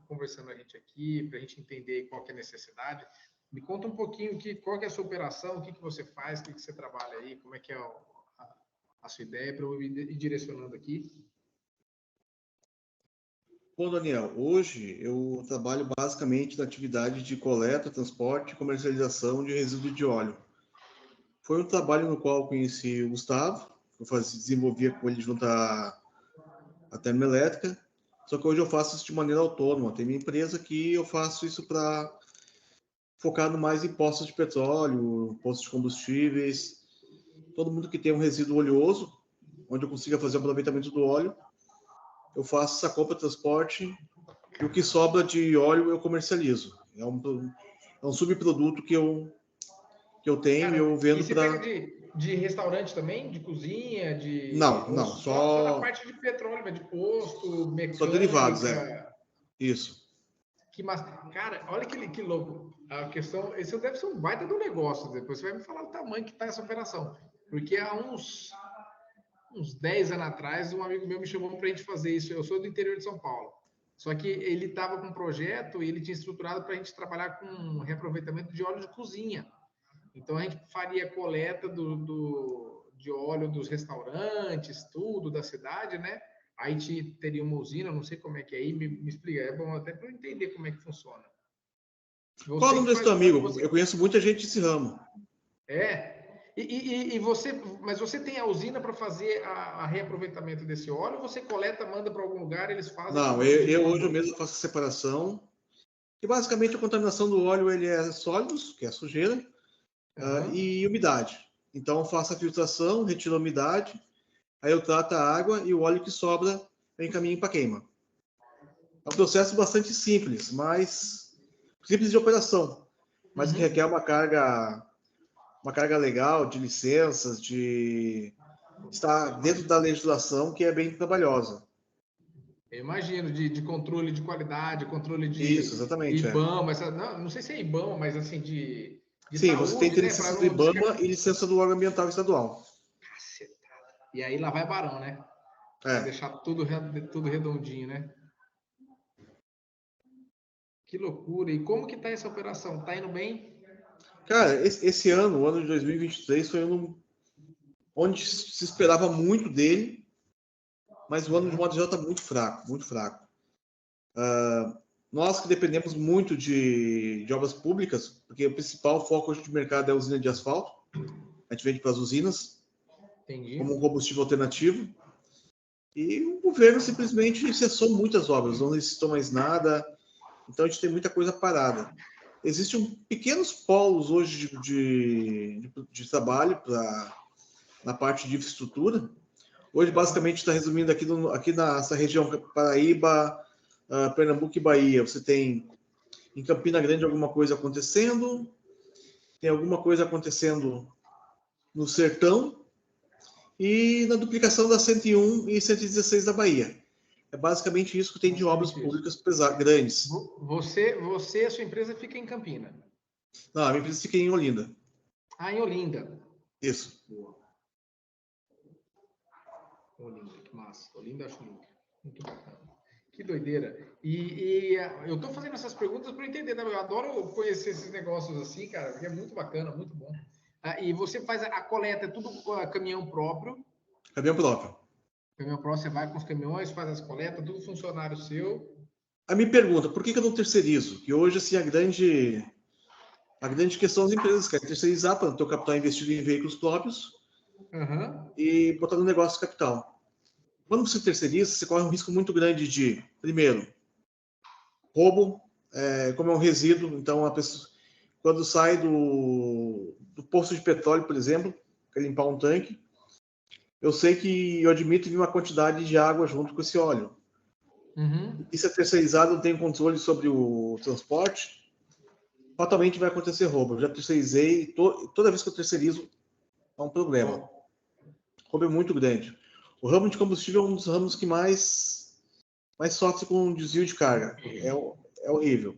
conversando a gente aqui, para a gente entender qual que é a necessidade. Me conta um pouquinho qual que é a sua operação, o que você faz, o que você trabalha aí, como é que é a sua ideia, para eu ir direcionando aqui. Bom, Daniel, hoje eu trabalho basicamente na atividade de coleta, transporte e comercialização de resíduo de óleo. Foi um trabalho no qual eu conheci o Gustavo, eu desenvolvia com ele junto à termoelétrica, só que hoje eu faço isso de maneira autônoma. Tem minha empresa que eu faço isso para focado mais em postos de petróleo, postos de combustíveis, todo mundo que tem um resíduo oleoso, onde eu consiga fazer o aproveitamento do óleo, eu faço essa compra, transporte, e o que sobra de óleo eu comercializo. É um subproduto que eu tenho e eu vendo para... de restaurante também? De cozinha? Não, só na parte de petróleo, de posto, mecânica? Só derivados, Isso. Que massa. Cara, olha que louco. A questão, esse deve ser um baita do negócio. Depois você vai me falar o tamanho que está essa operação. Porque há uns 10 anos atrás, um amigo meu me chamou para a gente fazer isso. Eu sou do interior de São Paulo. Só que ele estava com um projeto e ele tinha estruturado para a gente trabalhar com reaproveitamento de óleo de cozinha. Então a gente faria coleta de óleo dos restaurantes, tudo da cidade, né? Aí teria uma usina, não sei como é que é aí, me explica. É bom até para eu entender como é que funciona. Qual é o nome desse teu amigo? Eu conheço muita gente desse ramo. E mas você tem a usina para fazer a reaproveitamento desse óleo? Ou você coleta, manda para algum lugar, eles fazem? Não, eu hoje mesmo faço a separação. E basicamente a contaminação do óleo ele é sólidos, que é sujeira, e umidade. Então eu faço a filtração, retiro a umidade, aí eu trato a água e o óleo que sobra eu encaminho para queima. É um processo bastante simples, mas simples de operação, mas que requer uma carga legal de licenças, de estar dentro da legislação que é bem trabalhosa. Eu imagino, de controle de qualidade, controle de Isso, exatamente, IBAMA, não sei se é IBAMA, mas assim, de sim, saúde, você tem que ter licença do IBAMA e licença do órgão ambiental estadual. Cacetada. E aí lá vai barão, né? Vai deixar tudo redondinho, né? Que loucura. E como que tá essa operação? Tá indo bem? Cara, esse ano, o ano de 2023, foi um ano onde se esperava muito dele, mas o ano de modo geral está muito fraco, muito fraco. Nós que dependemos muito de obras públicas, porque o principal foco hoje de mercado é a usina de asfalto, a gente vende para as usinas, como um combustível alternativo, e o governo simplesmente cessou muitas obras, não licitou mais nada, então a gente tem muita coisa parada. Existem pequenos polos hoje de trabalho na parte de infraestrutura. Hoje, basicamente, está resumindo aqui nessa região Paraíba, Pernambuco e Bahia. Você tem em Campina Grande alguma coisa acontecendo, tem alguma coisa acontecendo no Sertão e na duplicação da 101 e 116 da Bahia. É basicamente isso que tem de obras públicas grandes. Você e a sua empresa fica em Campina? Não, a minha empresa fica em Olinda. Em Olinda. Isso. Boa. Olinda, que massa. Olinda acho muito bacana. Que doideira. E eu tô fazendo essas perguntas para entender, né? Eu adoro conhecer esses negócios assim, cara, porque é muito bacana, muito bom. E você faz a coleta, é tudo caminhão próprio? Caminhão próprio. Caminhão próprio, você vai com os caminhões, faz as coletas, tudo funcionário seu? A minha pergunta, por que eu não terceirizo? Que hoje, assim, a grande questão das empresas querem terceirizar para ter o capital investido em veículos próprios e botar no negócio capital. Quando você terceiriza, você corre um risco muito grande de, primeiro, roubo, como é um resíduo, então a pessoa, quando sai do posto de petróleo, por exemplo, quer limpar um tanque, eu sei que eu admito vir uma quantidade de água junto com esse óleo. E se é terceirizado, não tem controle sobre o transporte, fatalmente vai acontecer roubo. Eu já terceirizei, toda vez que eu terceirizo, é um problema. Roubo é muito grande. O ramo de combustível é um dos ramos que mais sofre com desvio de carga. É horrível.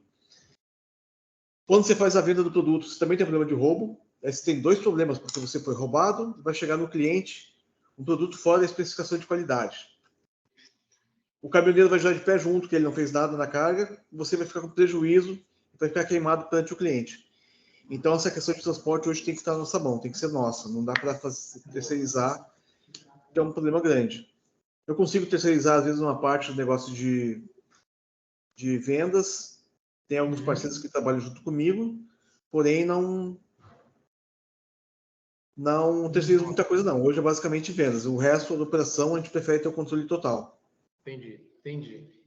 Quando você faz a venda do produto, você também tem problema de roubo. Aí você tem dois problemas, porque você foi roubado e vai chegar no cliente um produto fora da especificação de qualidade. o caminhoneiro vai jogar de pé junto, que ele não fez nada na carga, você vai ficar com prejuízo, vai ficar queimado perante o cliente. Então, essa questão de transporte hoje tem que estar na nossa mão, tem que ser nossa, não dá para terceirizar, que é um problema grande. Eu consigo terceirizar, às vezes, uma parte do negócio de vendas, tem alguns parceiros que trabalham junto comigo, porém não terceirizo muita coisa, não. Hoje é basicamente vendas. O resto da operação a gente prefere ter o controle total. Entendi.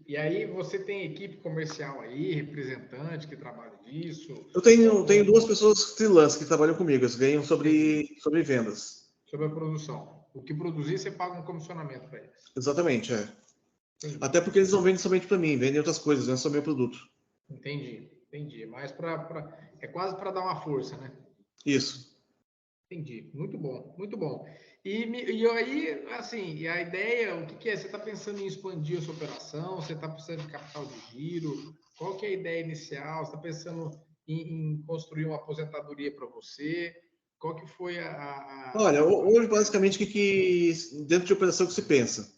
E aí você tem equipe comercial aí, representante que trabalha disso? Eu tenho duas pessoas freelance que trabalham comigo, eles ganham sobre vendas. Sobre a produção. O que produzir, você paga um comissionamento para eles. Exatamente, é. Até porque eles não vendem somente para mim, vendem outras coisas, não é só meu produto. Entendi. Mais é quase para dar uma força, né? Isso. Entendi. Muito bom. E aí, assim, a ideia, o que é? Você está pensando em expandir a sua operação? Você está precisando de capital de giro? Qual que é a ideia inicial? Você está pensando em construir uma aposentadoria para você? Qual que foi Olha, hoje basicamente o que dentro de operação que se pensa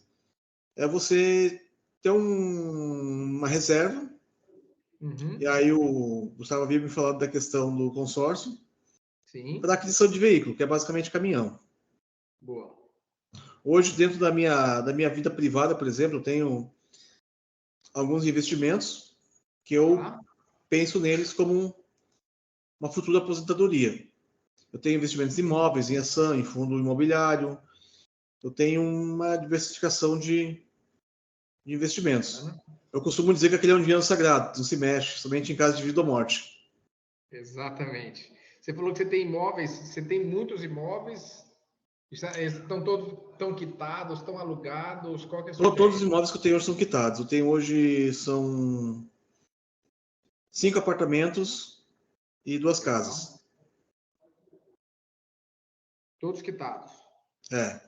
é você ter uma reserva. E aí o Gustavo havia me falado da questão do consórcio. Sim. Para aquisição de veículo, que é basicamente caminhão. Boa. Hoje, dentro da minha vida privada, por exemplo, eu tenho alguns investimentos que eu penso neles como uma futura aposentadoria. Eu tenho investimentos em imóveis, em ação, em fundo imobiliário. Eu tenho uma diversificação de investimentos. Eu costumo dizer que aquele é um dinheiro sagrado, não se mexe, somente em caso de vida ou morte. Exatamente. Você falou que você tem imóveis, você tem muitos imóveis, estão todos quitados, estão alugados, qual que é a sua ideia? Todos os imóveis que eu tenho hoje são quitados. Eu tenho hoje, são 5 apartamentos e 2 casas. Todos quitados? É.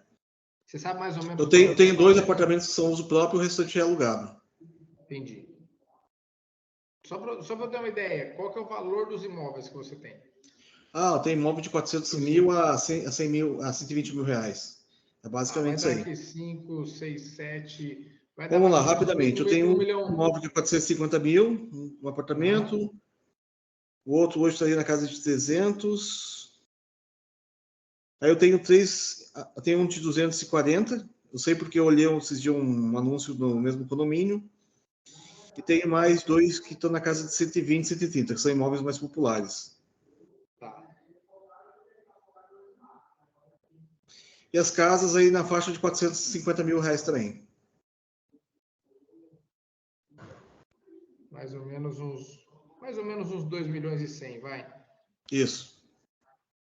Você sabe mais ou menos... Eu tenho 2 apartamentos que são uso próprio e o restante é alugado. Entendi. Só para ter uma ideia, qual que é o valor dos imóveis que você tem? Tem imóvel de 400 mil a 120 mil reais. É basicamente isso aí. Vai dar aqui 5, 6, 7... Vamos lá, rapidamente. Eu tenho um milhão. imóvel de 450 mil, um apartamento. O outro hoje está aí na casa de 300. Aí eu tenho um de 240. Eu sei porque eu olhei esses dias um anúncio no mesmo condomínio. E tenho mais 2 que estão na casa de 120, 130, que são imóveis mais populares. Tá. E as casas aí na faixa de 450 mil reais também. Mais ou menos uns 2 milhões e 100, vai? Isso.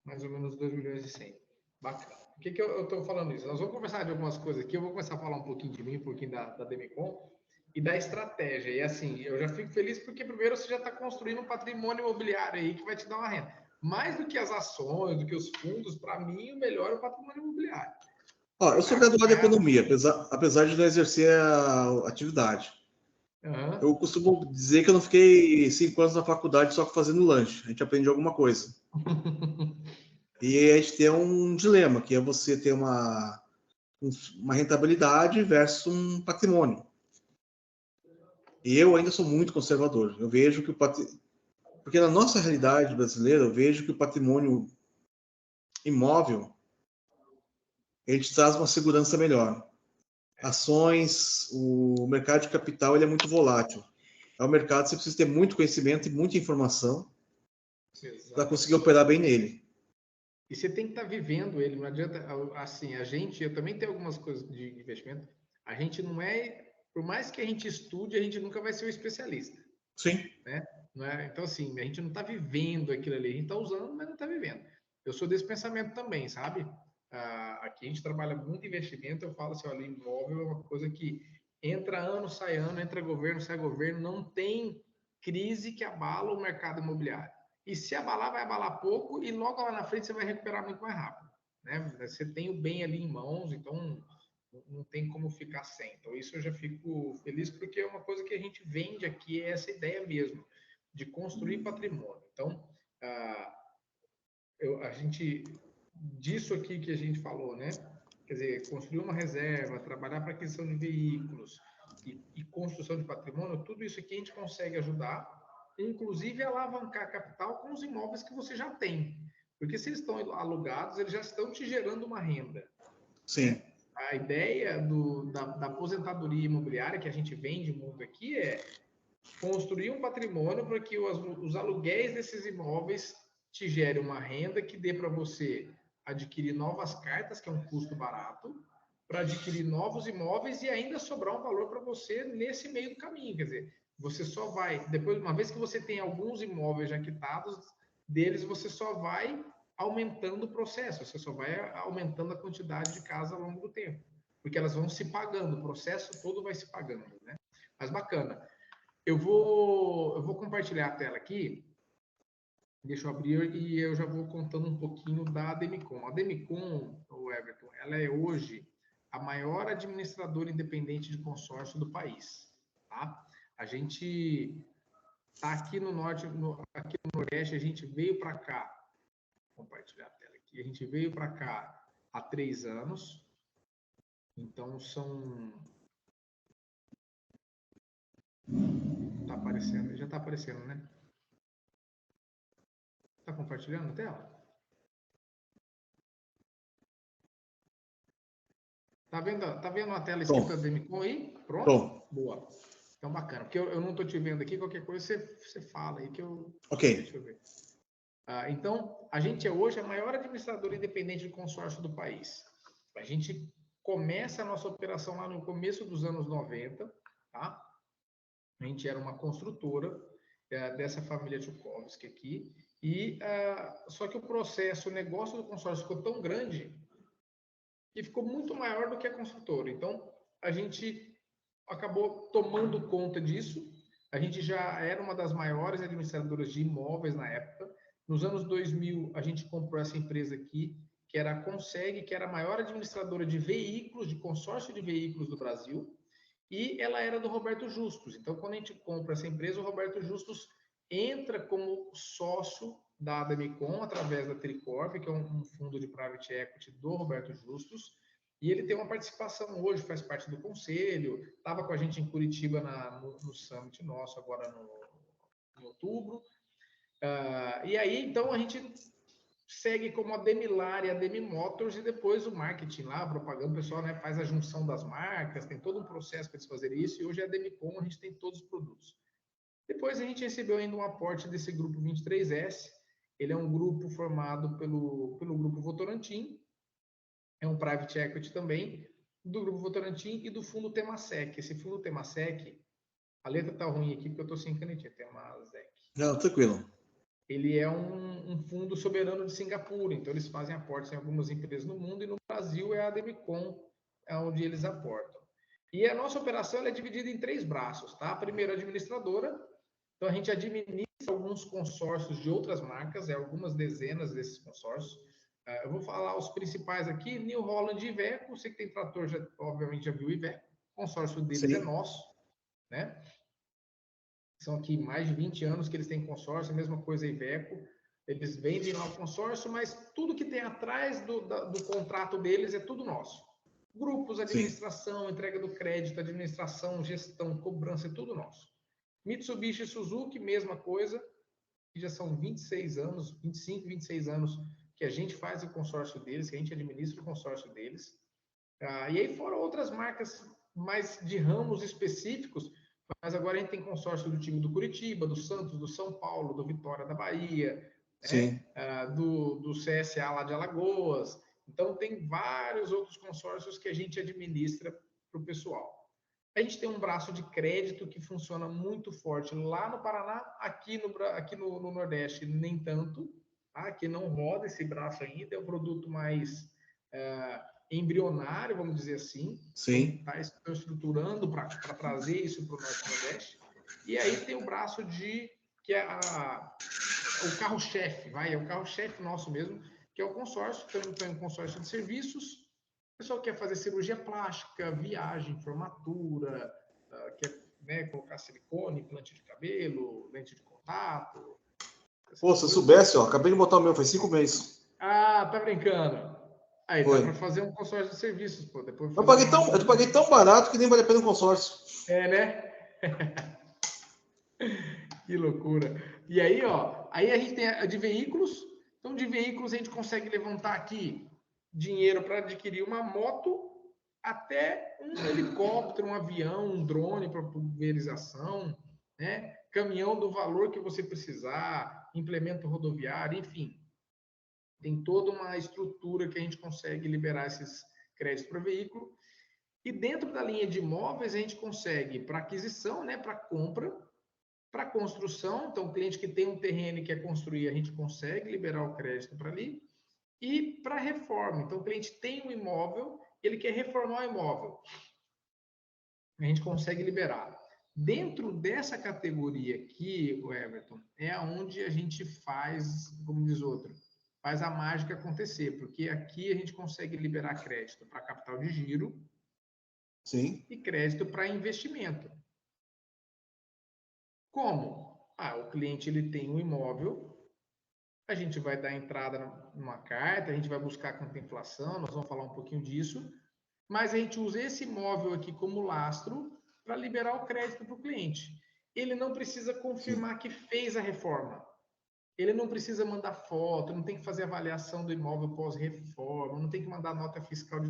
Mais ou menos 2 milhões e 100. Bacana. Por que eu estou falando isso? Nós vamos conversar de algumas coisas aqui. Eu vou começar a falar um pouquinho de mim, um pouquinho da Demicon e da estratégia. E assim, eu já fico feliz porque primeiro você já está construindo um patrimônio imobiliário aí que vai te dar uma renda. Mais do que as ações, do que os fundos, para mim, o melhor é o patrimônio imobiliário. Eu sou graduado em economia, apesar de não exercer a atividade. Eu costumo dizer que eu não fiquei 5 anos na faculdade só fazendo lanche. A gente aprende alguma coisa. E a gente tem um dilema, que é você ter uma rentabilidade versus um patrimônio. E eu ainda sou muito conservador. Eu vejo que porque na nossa realidade brasileira, eu vejo que o patrimônio imóvel ele te traz uma segurança melhor. Ações, o mercado de capital ele é muito volátil. É um mercado que você precisa ter muito conhecimento e muita informação para conseguir operar bem nele. E você tem que estar vivendo ele, não adianta, assim, eu também tenho algumas coisas de investimento, a gente não é, por mais que a gente estude, a gente nunca vai ser um especialista. Sim. Né? Não é? Então, assim, a gente não está vivendo aquilo ali, a gente está usando, mas não está vivendo. Eu sou desse pensamento também, sabe? Aqui a gente trabalha muito investimento, eu falo assim, olha, imóvel é uma coisa que entra ano, sai ano, entra governo, sai governo, não tem crise que abala o mercado imobiliário. E se abalar, vai abalar pouco e logo lá na frente você vai recuperar muito mais rápido. Né? Você tem o bem ali em mãos, então não tem como ficar sem. Então isso eu já fico feliz porque é uma coisa que a gente vende aqui, é essa ideia mesmo, de construir patrimônio. Então, a gente, disso aqui que a gente falou, né? Quer dizer, construir uma reserva, trabalhar para aquisição de veículos e construção de patrimônio, tudo isso aqui a gente consegue ajudar, inclusive alavancar capital com os imóveis que você já tem. Porque se eles estão alugados, eles já estão te gerando uma renda. Sim. A ideia da aposentadoria imobiliária que a gente vende muito aqui é construir um patrimônio para que os aluguéis desses imóveis te gerem uma renda que dê para você adquirir novas cartas, que é um custo barato, para adquirir novos imóveis e ainda sobrar um valor para você nesse meio do caminho. Quer dizer, você só vai, depois, uma vez que você tem alguns imóveis já quitados, deles você só vai aumentando o processo, você só vai aumentando a quantidade de casas ao longo do tempo, porque elas vão se pagando, o processo todo vai se pagando, né? Mas bacana. Eu vou compartilhar a tela aqui, deixa eu abrir e eu já vou contando um pouquinho da Ademicon. A Ademicon, o Everton, ela é hoje a maior administradora independente de consórcio do país, tá? A gente tá aqui no norte, aqui no Nordeste, a gente veio para cá, vou compartilhar a tela aqui, a gente veio para cá há 3 anos, então tá aparecendo, já tá aparecendo, né? Tá compartilhando a tela? Tá vendo a tela escrita Ademicon aí? Pronto? Bom. Boa. Então, bacana. Porque eu não estou te vendo aqui, qualquer coisa você fala aí que eu... Ok. Deixa eu ver. Então, a gente é hoje a maior administradora independente de consórcio do país. A gente começa a nossa operação lá no começo dos anos 90, tá? A gente era uma construtora dessa família Tchaikovsky aqui, e só que o processo, o negócio do consórcio ficou tão grande que ficou muito maior do que a construtora. Então, a gente acabou tomando conta disso. A gente já era uma das maiores administradoras de imóveis na época. Nos anos 2000, a gente comprou essa empresa aqui, que era a Conseg, que era a maior administradora de veículos, de consórcio de veículos do Brasil, e ela era do Roberto Justus. Então, quando a gente compra essa empresa, o Roberto Justus entra como sócio da Ademicon, através da Tricorp, que é um fundo de private equity do Roberto Justus, e ele tem uma participação hoje, faz parte do conselho, estava com a gente em Curitiba no Summit nosso, agora em outubro. E aí, então, a gente segue como a Demilar e a Demi Motors, e depois o marketing lá, a propaganda, o pessoal, né, faz a junção das marcas, tem todo um processo para eles fazerem isso, e hoje é a Demicon, a gente tem todos os produtos. Depois a gente recebeu ainda um aporte desse grupo 23S, ele é um grupo formado pelo Grupo Votorantim, é um private equity também, do Grupo Votorantim e do Fundo Temasek. Esse Fundo Temasek, a letra tá ruim aqui porque eu estou sem canetinha, Temasek. Não, tranquilo. Ele é um fundo soberano de Singapura, então eles fazem aportes em algumas empresas no mundo, e no Brasil é a Ademicon, é onde eles aportam. E a nossa operação é dividida em 3 braços, tá? A primeira, administradora, então a gente administra alguns consórcios de outras marcas, algumas dezenas desses consórcios. Eu vou falar os principais aqui, New Holland e Iveco, você que tem trator, obviamente já viu o Iveco, o consórcio deles é nosso, né? São aqui mais de 20 anos que eles têm consórcio, a mesma coisa a Iveco, eles vendem lá o consórcio, mas tudo que tem atrás do contrato deles é tudo nosso. Grupos, administração, entrega do crédito, administração, gestão, cobrança, é tudo nosso. Mitsubishi e Suzuki, mesma coisa, que já são 26 anos, 25, 26 anos que a gente faz o consórcio deles, que a gente administra o consórcio deles. E aí fora outras marcas mais de ramos específicos, mas agora a gente tem consórcio do time do Curitiba, do Santos, do São Paulo, do Vitória da Bahia, né? Do CSA lá de Alagoas. Então, tem vários outros consórcios que a gente administra para o pessoal. A gente tem um braço de crédito que funciona muito forte lá no Paraná, aqui no Nordeste nem tanto, tá? Aqui não roda esse braço ainda, é um produto mais embrionário, vamos dizer assim. Sim. Está estruturando para trazer isso para o Norte-Nordeste. E aí tem o braço que é o carro-chefe, é o carro-chefe nosso mesmo, que é o consórcio. Então, tem um consórcio de serviços. O pessoal quer fazer cirurgia plástica, viagem, formatura, quer, né, colocar silicone, implante de cabelo, lente de contato. Pô, se eu soubesse, acabei de botar o meu, faz 5 meses. Ah, tá brincando. Aí dá para fazer um consórcio de serviços, pô. Depois eu paguei tão barato que nem vale a pena um consórcio. É, né? Que loucura. E aí, ó, aí a gente tem a de veículos. Então, de veículos a gente consegue levantar aqui dinheiro para adquirir uma moto até um helicóptero, um avião, um drone para pulverização, né? Caminhão do valor que você precisar, implemento rodoviário, enfim. Tem toda uma estrutura que a gente consegue liberar esses créditos para veículo. E dentro da linha de imóveis, a gente consegue para aquisição, né, para compra, para construção. Então, o cliente que tem um terreno e quer construir, a gente consegue liberar o crédito para ali. E para reforma. Então, o cliente tem um imóvel, ele quer reformar o imóvel. A gente consegue liberar. Dentro dessa categoria aqui, o Everton, é onde a gente faz, como diz outro, faz a mágica acontecer, porque aqui a gente consegue liberar crédito para capital de giro. Sim. E crédito para investimento. Como? O cliente ele tem um imóvel, a gente vai dar entrada numa carta, a gente vai buscar a contemplação, nós vamos falar um pouquinho disso, mas a gente usa esse imóvel aqui como lastro para liberar o crédito para o cliente. Ele não precisa confirmar que fez a reforma. Ele não precisa mandar foto, não tem que fazer avaliação do imóvel pós-reforma, não tem que mandar nota fiscal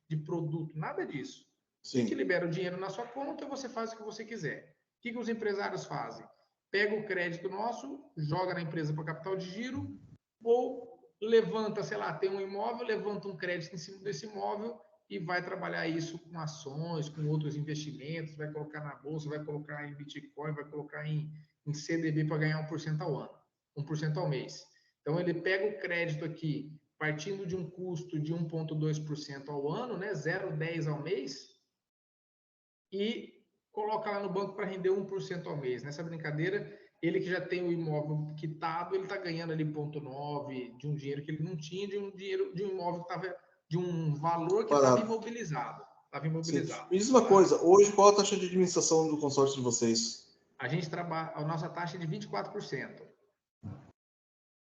de produto, nada disso. Sim. A gente libera o dinheiro na sua conta e você faz o que você quiser. O que os empresários fazem? Pega o crédito nosso, joga na empresa para capital de giro, ou levanta, sei lá, tem um imóvel, levanta um crédito em cima desse imóvel e vai trabalhar isso com ações, com outros investimentos, vai colocar na bolsa, vai colocar em Bitcoin, vai colocar em CDB para ganhar 1% ao ano, 1% ao mês. Então, ele pega o crédito aqui, partindo de um custo de 1,2% ao ano, né, 0,10 ao mês, e coloca lá no banco para render 1% ao mês. Nessa brincadeira, ele que já tem o imóvel quitado, ele está ganhando ali 0,9 de um dinheiro que ele não tinha, de um imóvel que estava de um valor que estava imobilizado. Me diz uma coisa, hoje qual a taxa de administração do consórcio de vocês? A gente trabalha, a nossa taxa é de 24%.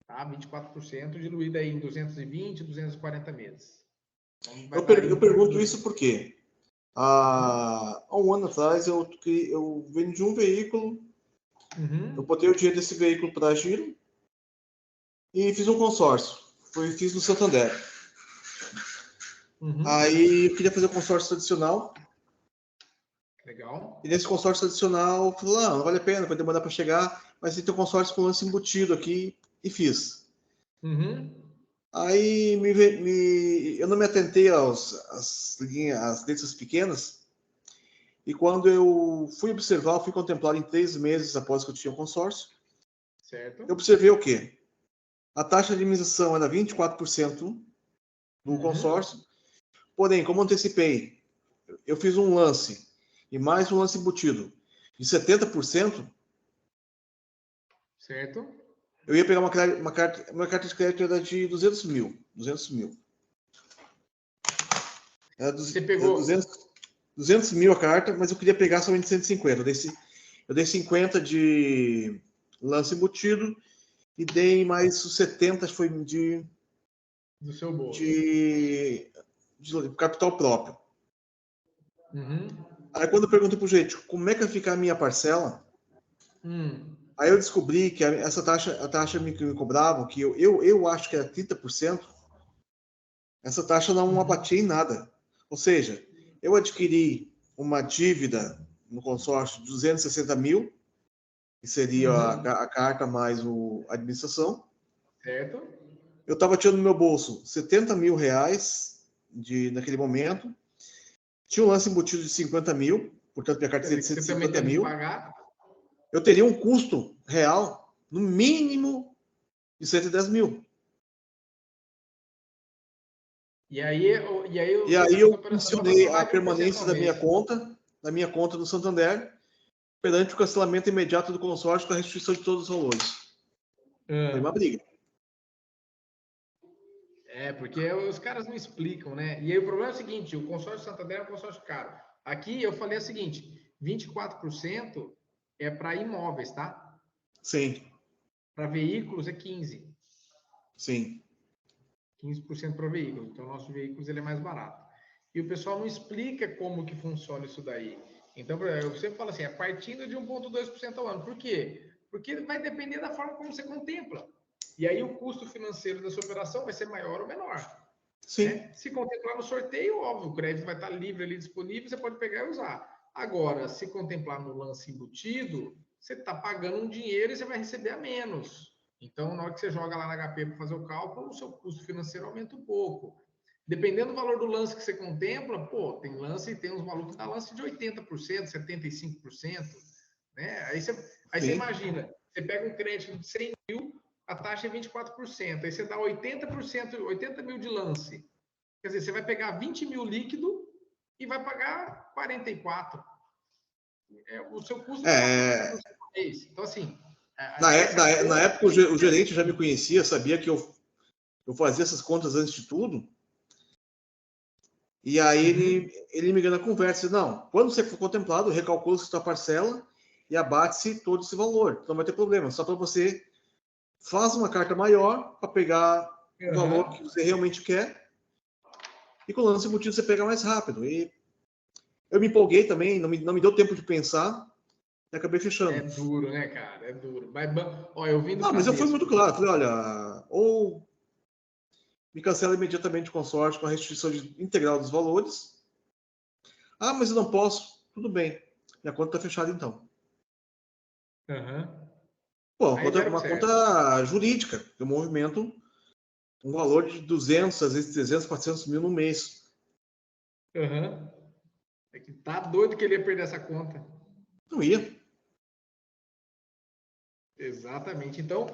Tá? 24% diluída aí em 220, 240 meses. Então, eu pergunto isso porque há um ano atrás eu vendi um veículo, eu botei o dinheiro desse veículo para giro e fiz um consórcio. Fiz no Santander. Aí eu queria fazer o consórcio tradicional. Legal. E nesse consórcio tradicional, eu falei, não vale a pena, vai demorar para chegar, mas tem um consórcio com lance embutido aqui, e fiz. Aí eu não me atentei às letras pequenas, e quando eu fui observar, fui contemplar em 3 meses após que eu tinha o consórcio, certo. eu observei o quê? A taxa de administração era 24% no consórcio, porém, como antecipei, eu fiz um lance, e mais um lance embutido, de 70%, certo. Eu ia pegar uma carta de crédito era de 200 mil. 200 mil. Era Você pegou 200 mil a carta, mas eu queria pegar somente 150. Eu dei 50 de lance embutido e dei mais os 70 foi do seu bolso. De capital próprio. Aí quando eu pergunto pro gente como é que vai ficar a minha parcela, aí eu descobri que essa taxa, a taxa que me cobravam, que eu acho que era 30%, essa taxa não abatia em nada. Ou seja, eu adquiri uma dívida no consórcio de 260 mil, que seria a carta mais a administração. Certo. Eu estava tirando no meu bolso 70 mil reais naquele momento. Tinha um lance embutido de 50 mil, portanto minha carta seria de 150 mil. Eu teria um custo real, no mínimo, de 110 mil. E aí eu mencionei a permanência da minha conta no Santander, perante o cancelamento imediato do consórcio com a restituição de todos os valores. Foi uma briga. Porque os caras não explicam, né? E aí o problema é o seguinte, o consórcio Santander é um consórcio caro. Aqui eu falei o seguinte, 24% é para imóveis, tá? Sim. Para veículos é 15%. Sim. 15% para veículo. Então, nosso veículos ele é mais barato. E o pessoal não explica como que funciona isso daí. Então, eu sempre falo assim, é partindo de 1,2% ao ano. Por quê? Porque vai depender da forma como você contempla. E aí o custo financeiro da sua operação vai ser maior ou menor. Sim. Né? Se contemplar no sorteio, óbvio, o crédito vai estar livre ali disponível, você pode pegar e usar. Agora, se contemplar no lance embutido, você está pagando um dinheiro e você vai receber a menos. Então, na hora que você joga lá na HP para fazer o cálculo, o seu custo financeiro aumenta um pouco. Dependendo do valor do lance que você contempla, pô, tem lance, tem uns malucos que dá lance de 80%, 75%, né? Aí você imagina, você pega um crédito de 100 mil, a taxa é 24%, aí você dá 80%, 80 mil de lance. Quer dizer, você vai pegar 20 mil líquido e vai pagar 44. O seu custo É... por mês. Então, assim... Na época, o gerente já me conhecia, sabia que eu fazia essas contas antes de tudo. E aí ele me ganha na conversa. Não, quando você for contemplado, recalcula-se sua parcela e abate-se todo esse valor. Então não vai ter problema. Só para você faz uma carta maior para pegar o valor que você realmente quer. E com o lance embutido você pega mais rápido. E eu me empolguei também, não me deu tempo de pensar e acabei fechando. É duro, né, cara? É duro. Ó, eu vim do mas eu fui muito claro. Falei, olha, ou me cancela imediatamente o consórcio com a restituição integral dos valores. Ah, mas eu não posso. Tudo bem. Minha conta está fechada então. Pô, uma conta jurídica. Eu movimento um valor de 200, às vezes 300, 400 mil no mês. É que tá doido que ele ia perder essa conta. Não ia. Exatamente. Então,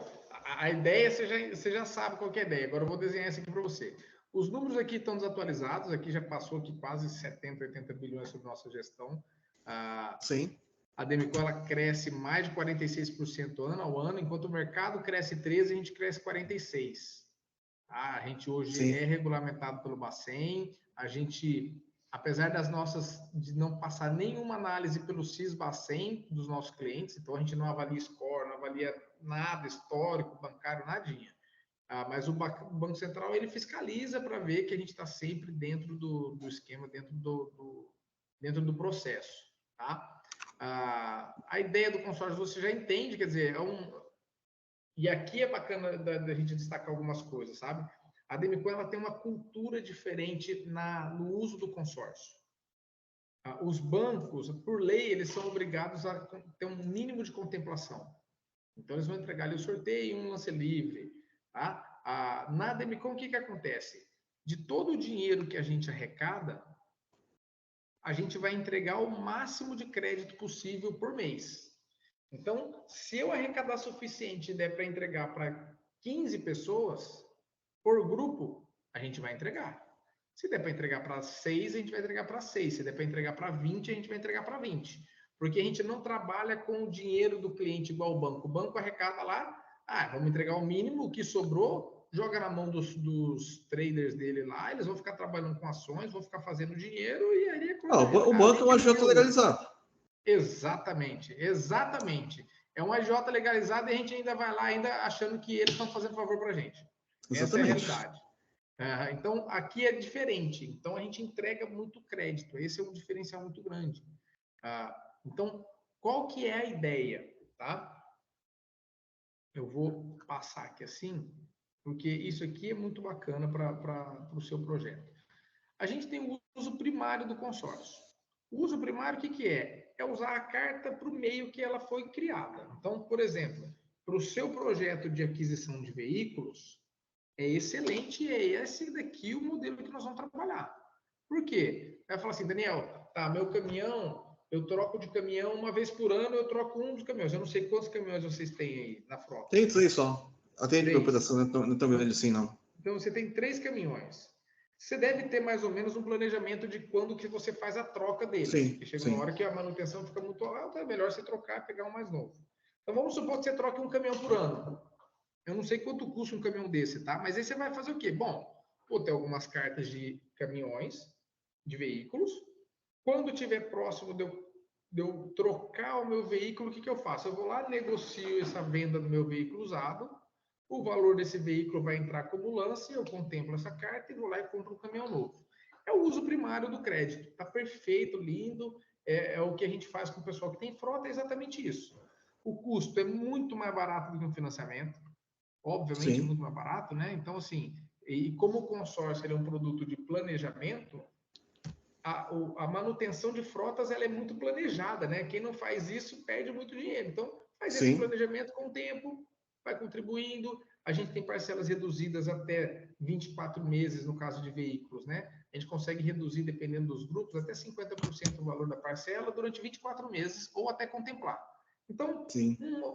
a ideia, você já sabe qual que é a ideia. Agora eu vou desenhar isso aqui para você. Os números aqui estão desatualizados. Aqui já passou aqui quase 70, 80 bilhões sobre nossa gestão. Sim. A Demico, ela cresce mais de 46% ano ao ano, enquanto o mercado cresce 13%, a gente cresce 46%. A gente hoje é regulamentado pelo Bacen. A gente, apesar das nossas, de não passar nenhuma análise pelo CIS-Bacen dos nossos clientes, então a gente não avalia score, não avalia nada, histórico, bancário, nadinha. Mas o Banco Central, ele fiscaliza para ver que a gente está sempre dentro do esquema, dentro do processo, tá? A ideia do consórcio você já entende, quer dizer, e aqui é bacana da gente destacar algumas coisas, sabe? A Demico, ela tem uma cultura diferente no uso do consórcio. Os bancos, por lei, eles são obrigados a ter um mínimo de contemplação. Então, eles vão entregar ali o sorteio e um lance livre. Tá? Na Demico, o que acontece? De todo o dinheiro que a gente arrecada, a gente vai entregar o máximo de crédito possível por mês. Então, se eu arrecadar suficiente e der para entregar para 15 pessoas por grupo, a gente vai entregar. Se der para entregar para 6, a gente vai entregar para 6. Se der para entregar para 20, a gente vai entregar para 20. Porque a gente não trabalha com o dinheiro do cliente igual o banco. O banco arrecada lá, vamos entregar o mínimo, o que sobrou, joga na mão dos traders dele lá, eles vão ficar trabalhando com ações, vão ficar fazendo dinheiro e aí... O banco é um agiota legalizado. Exatamente. É um agiota legalizado e a gente ainda vai lá ainda achando que eles estão fazendo favor para a gente. Exatamente. Essa é a realidade. Então, aqui é diferente. Então, a gente entrega muito crédito. Esse é um diferencial muito grande. Então, qual que é a ideia? Tá? Eu vou passar aqui assim, porque isso aqui é muito bacana para o seu projeto. A gente tem o uso primário do consórcio. O uso primário, o que é? É usar a carta para o meio que ela foi criada. Então, por exemplo, para o seu projeto de aquisição de veículos, é excelente e é esse daqui o modelo que nós vamos trabalhar. Por quê? Vai falar assim, Daniel, tá, meu caminhão, eu troco de caminhão uma vez por ano, eu troco um dos caminhões. Eu não sei quantos caminhões vocês têm aí na frota. Tem 3 só. Atende para operação, não é tão grande assim, não. Então, você tem 3 caminhões. Você deve ter mais ou menos um planejamento de quando que você faz a troca deles. Sim, porque chega uma hora que a manutenção fica muito alta, é melhor você trocar e pegar um mais novo. Então, vamos supor que você troque um caminhão por ano. Eu não sei quanto custa um caminhão desse, tá? Mas aí você vai fazer o quê? Bom, vou ter algumas cartas de caminhões, de veículos. Quando estiver próximo de eu trocar o meu veículo, o que eu faço? Eu vou lá, negocio essa venda do meu veículo usado, o valor desse veículo vai entrar como lance, eu contemplo essa carta e vou lá e compro um caminhão novo. É o uso primário do crédito. Está perfeito, lindo, é o que a gente faz com o pessoal que tem frota, é exatamente isso. O custo é muito mais barato do que um financiamento, obviamente Sim. muito mais barato, né? Então, assim, e como o consórcio é um produto de planejamento, a manutenção de frotas ela é muito planejada, né? Quem não faz isso perde muito dinheiro. Então, faz esse Sim. planejamento com o tempo, vai contribuindo. A gente tem parcelas reduzidas até 24 meses no caso de veículos, né? A gente consegue reduzir, dependendo dos grupos, até 50% o valor da parcela durante 24 meses ou até contemplar. Então,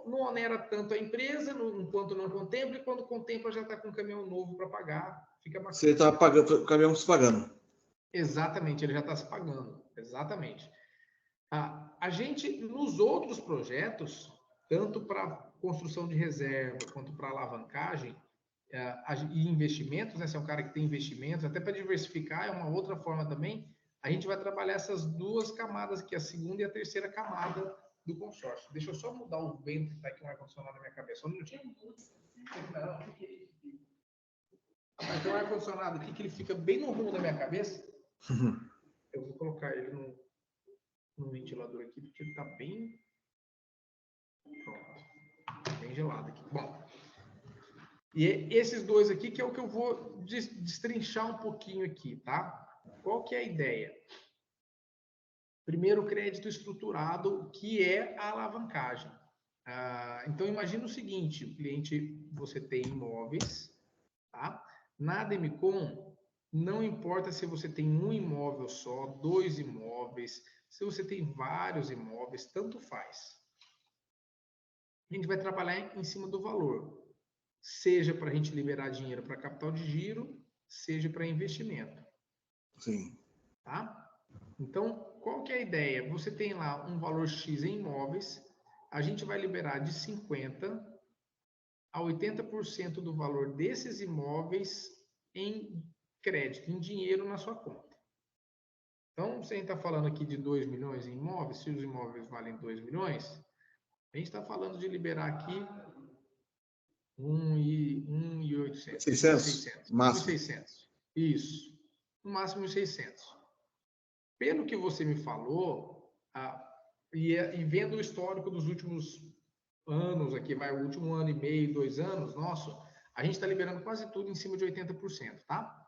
não onera tanto a empresa, enquanto não contempla, e quando contempla já está com um caminhão novo para pagar, fica bacana. Você está pagando, o caminhão se pagando. Exatamente, ele já está se pagando. Exatamente. A gente, nos outros projetos, tanto para construção de reserva quanto para alavancagem e investimentos, né? Se é um cara que tem investimentos, até para diversificar, é uma outra forma também, a gente vai trabalhar essas duas camadas aqui, a segunda e a terceira camada do consórcio. Deixa eu só mudar o vento que está aqui no ar-condicionado na minha cabeça. Só um minutinho. Não, tem um ar-condicionado aqui que ele fica bem no rumo da minha cabeça. Eu vou colocar ele no ventilador aqui, porque ele está bem... Pronto. Bem gelado aqui. Bom, e esses dois aqui que é o que eu vou destrinchar um pouquinho aqui, tá? Qual que é a ideia? Primeiro, crédito estruturado, que é a alavancagem. Então, imagina o seguinte, o cliente, você tem imóveis, tá? Na Demicon, não importa se você tem um imóvel só, 2 imóveis, se você tem vários imóveis, tanto faz. A gente vai trabalhar em cima do valor, seja para a gente liberar dinheiro para capital de giro, seja para investimento. Sim. Tá? Então, qual que é a ideia? Você tem lá um valor X em imóveis, a gente vai liberar de 50% a 80% do valor desses imóveis em crédito, em dinheiro na sua conta. Então, se a gente está falando aqui de 2 milhões em imóveis, se os imóveis valem 2 milhões, a gente está falando de liberar aqui 1.800. 600? Máximo. 1.600. Isso. No máximo 1.600. Pelo que você me falou, e vendo o histórico dos últimos anos aqui, vai o último ano e meio, 2 anos, nosso, a gente está liberando quase tudo em cima de 80%, tá?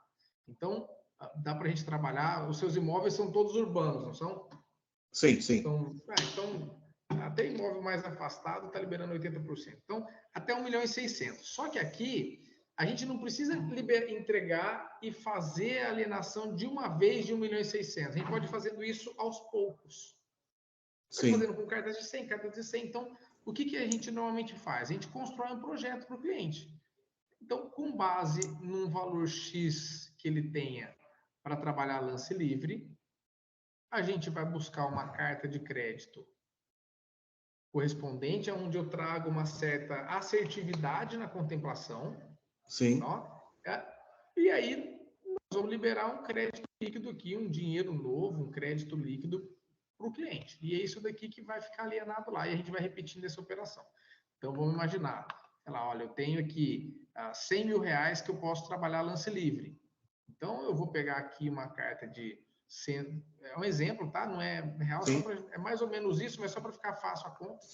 Então, dá para a gente trabalhar. Os seus imóveis são todos urbanos, não são? Sim, sim. Então, até imóvel mais afastado está liberando 80%. Então, até 1.600.000. Só que aqui, a gente não precisa entregar e fazer a alienação de uma vez de 1.600.000. A gente pode fazendo isso aos poucos. Pode fazendo com cartas de 100, cartas de 100. Então, o que a gente normalmente faz? A gente constrói um projeto para o cliente. Então, com base num valor X que ele tenha para trabalhar lance livre, a gente vai buscar uma carta de crédito correspondente, onde eu trago uma certa assertividade na contemplação. Sim. E aí, nós vamos liberar um crédito líquido aqui, um dinheiro novo, um crédito líquido para o cliente. E é isso daqui que vai ficar alienado lá, e a gente vai repetindo essa operação. Então, vamos imaginar, sei lá, olha, eu tenho aqui 100 mil reais que eu posso trabalhar lance livre. Então, eu vou pegar aqui uma carta de... É um exemplo, tá? Não é real, é mais ou menos isso, mas só para ficar fácil a conta.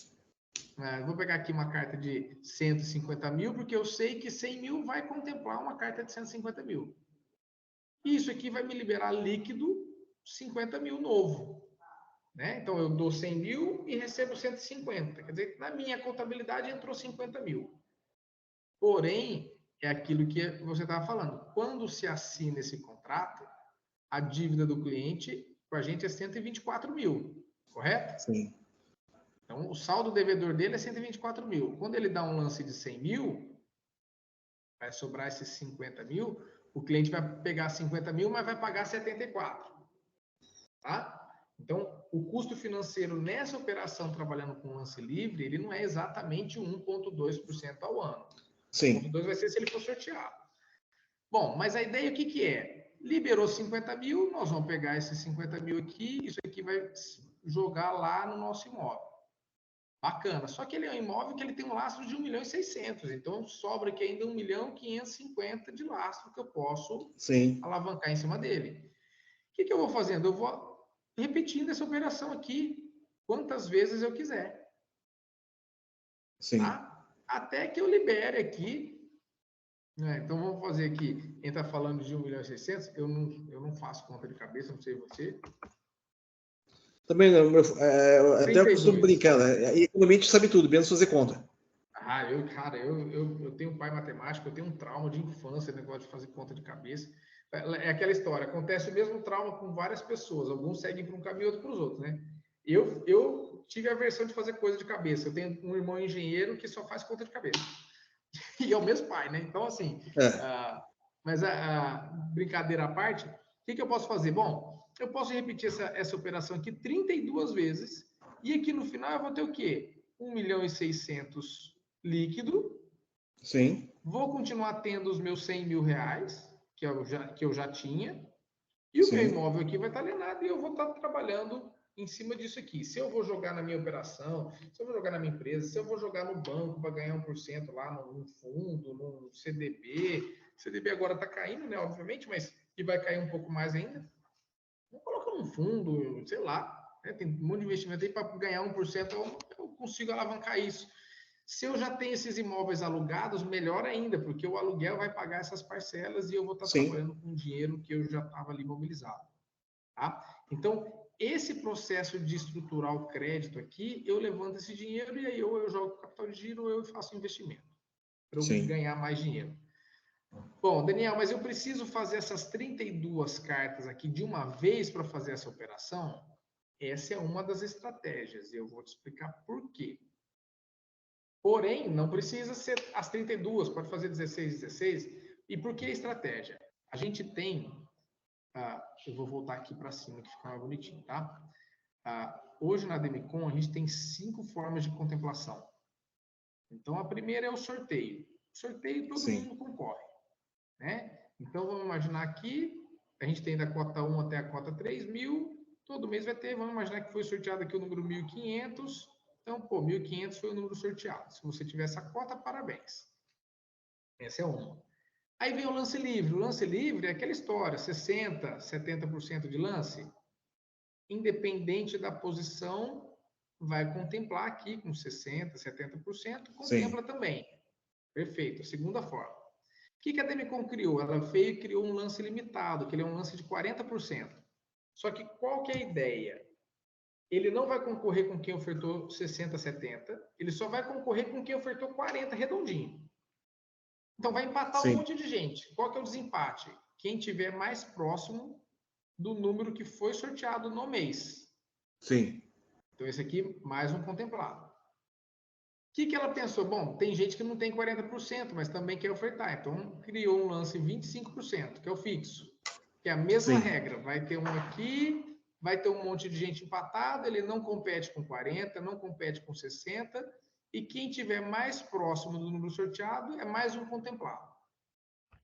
Vou pegar aqui uma carta de 150 mil, porque eu sei que 100 mil vai contemplar uma carta de 150 mil. Isso aqui vai me liberar líquido 50 mil novo. Né? Então, eu dou 100 mil e recebo 150. Quer dizer, na minha contabilidade entrou 50 mil. Porém, é aquilo que você estava falando. Quando se assina esse contrato, a dívida do cliente com a gente é 124 mil, correto? Sim. Então, o saldo devedor dele é 124 mil. Quando ele dá um lance de 100 mil, vai sobrar esses 50 mil, o cliente vai pegar 50 mil, mas vai pagar 74. Tá? Então, o custo financeiro nessa operação, trabalhando com lance livre, ele não é exatamente 1,2% ao ano. Sim. 1,2% vai ser se ele for sorteado. Bom, mas a ideia o que é? Liberou 50 mil, nós vamos pegar esses 50 mil aqui, isso aqui vai jogar lá no nosso imóvel. Bacana. Só que ele é um imóvel que ele tem um lastro de 1.600.000. Então, sobra aqui ainda 1.550.000 de lastro que eu posso alavancar em cima dele. O que eu vou fazendo? Eu vou repetindo essa operação aqui quantas vezes eu quiser. Sim. Tá? Até que eu libere aqui. Né? Então, vamos fazer aqui. Quem está falando de 1.600.000, eu não faço conta de cabeça, não sei você. Também não. Até eu costumo brincar, né? Economia a gente sabe tudo, menos fazer conta. Eu tenho um pai matemático, eu tenho um trauma de infância, negócio de fazer conta de cabeça. É aquela história, acontece o mesmo trauma com várias pessoas. Alguns seguem para um caminho, outros para os outros, né? Eu tive a versão de fazer coisa de cabeça. Eu tenho um irmão engenheiro que só faz conta de cabeça. E é o mesmo pai, né? Então, assim, mas a brincadeira à parte, o que eu posso fazer? Bom, eu posso repetir essa operação aqui 32 vezes, e aqui no final eu vou ter o quê? 1.600.000 líquido. Sim. Vou continuar tendo os meus 100 mil reais, que eu já tinha, e o meu imóvel aqui vai estar alienado e eu vou estar trabalhando em cima disso aqui. Se eu vou jogar na minha operação, se eu vou jogar na minha empresa, se eu vou jogar no banco para ganhar 1% lá num fundo, num CDB. CDB agora está caindo, né? Obviamente, mas que vai cair um pouco mais ainda. Vou colocar num fundo, sei lá. Né? Tem um monte de investimento aí para ganhar 1%, eu consigo alavancar isso. Se eu já tenho esses imóveis alugados, melhor ainda, porque o aluguel vai pagar essas parcelas e eu vou estar trabalhando com dinheiro que eu já estava ali mobilizado. Tá? Então, esse processo de estruturar o crédito aqui, eu levanto esse dinheiro e aí eu jogo capital de giro ou eu faço investimento para eu ganhar mais dinheiro. Bom, Daniel, mas eu preciso fazer essas 32 cartas aqui de uma vez para fazer essa operação? Essa é uma das estratégias e eu vou te explicar por quê. Porém, não precisa ser as 32, pode fazer 16. E por que a estratégia? A gente tem, eu vou voltar aqui para cima que fica mais bonitinho, tá? Hoje na Demicon a gente tem 5 formas de contemplação. Então a primeira é o sorteio. Sorteio todo mundo concorre, né? Então vamos imaginar aqui, a gente tem da cota 1 até a cota 3.000, todo mês vai ter, vamos imaginar que foi sorteado aqui o número 1.500. Então, 1.500 foi o número sorteado. Se você tiver essa cota, parabéns. Essa é uma. Aí vem o lance livre. O lance livre é aquela história, 60%, 70% de lance. Independente da posição, vai contemplar aqui com 60%, 70%, contempla também. Perfeito. A segunda forma. O que a Demicon criou? Ela veio e criou um lance limitado, que ele é um lance de 40%. Só que qual que é a ideia? Ele não vai concorrer com quem ofertou 60, 70, ele só vai concorrer com quem ofertou 40 redondinho. Então vai empatar um monte de gente. Qual que é o desempate? Quem tiver mais próximo do número que foi sorteado no mês. Sim. Então esse aqui, mais um contemplado. O que ela pensou? Bom, tem gente que não tem 40%, mas também quer ofertar. Então criou um lance 25%, que é o fixo. Que é a mesma regra. Vai ter um aqui, vai ter um monte de gente empatada, ele não compete com 40, não compete com 60, e quem tiver mais próximo do número sorteado é mais um contemplado.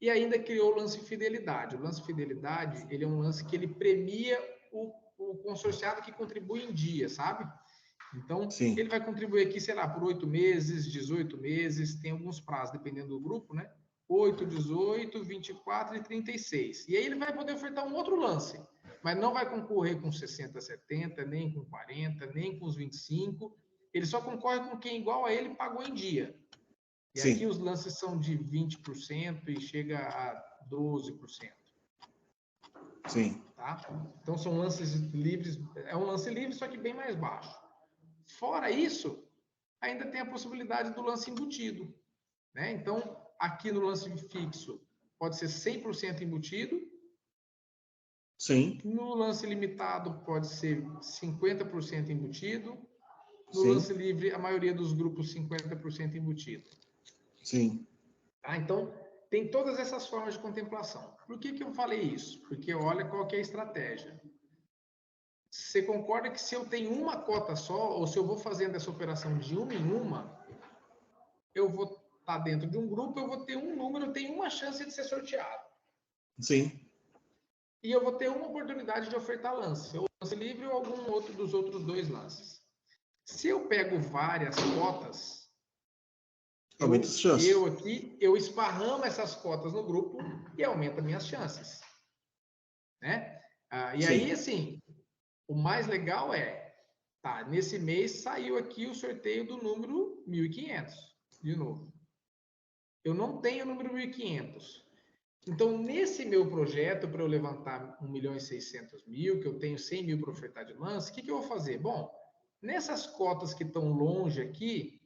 E ainda criou o lance fidelidade. O lance fidelidade, ele é um lance que ele premia o consorciado que contribui em dia, sabe? Então, ele vai contribuir aqui, sei lá, por 8 meses, 18 meses, tem alguns prazos, dependendo do grupo, né? 8, 18, 24 e 36. E aí ele vai poder ofertar um outro lance, mas não vai concorrer com 60, 70, nem com 40, nem com os 25. Ele só concorre com quem igual a ele pagou em dia. E aqui os lances são de 20% e chega a 12%. Sim. Tá? Então são lances livres, é um lance livre, só que bem mais baixo. Fora isso, ainda tem a possibilidade do lance embutido. Né? Então, aqui no lance fixo, pode ser 100% embutido. Sim. No lance limitado, pode ser 50% embutido. No lance livre, a maioria dos grupos, 50% embutido. Sim. Tá? Então, tem todas essas formas de contemplação. Por que eu falei isso? Porque olha qual que é a estratégia. Você concorda que se eu tenho uma cota só, ou se eu vou fazendo essa operação de uma em uma, eu vou estar dentro de um grupo, eu vou ter um número, eu tenho uma chance de ser sorteado. Sim. E eu vou ter uma oportunidade de ofertar lance, ou lance livre ou algum outro dos outros 2 lances. Se eu pego várias cotas, aumenta as chances. eu esparramo essas cotas no grupo e aumenta minhas chances. Né? E aí, assim, o mais legal tá, nesse mês saiu aqui o sorteio do número 1.500, de novo. Eu não tenho o número 1.500. Então, nesse meu projeto, para eu levantar 1.600.000, que eu tenho 100 mil para ofertar de lance, o que eu vou fazer? Bom, nessas cotas que estão longe aqui,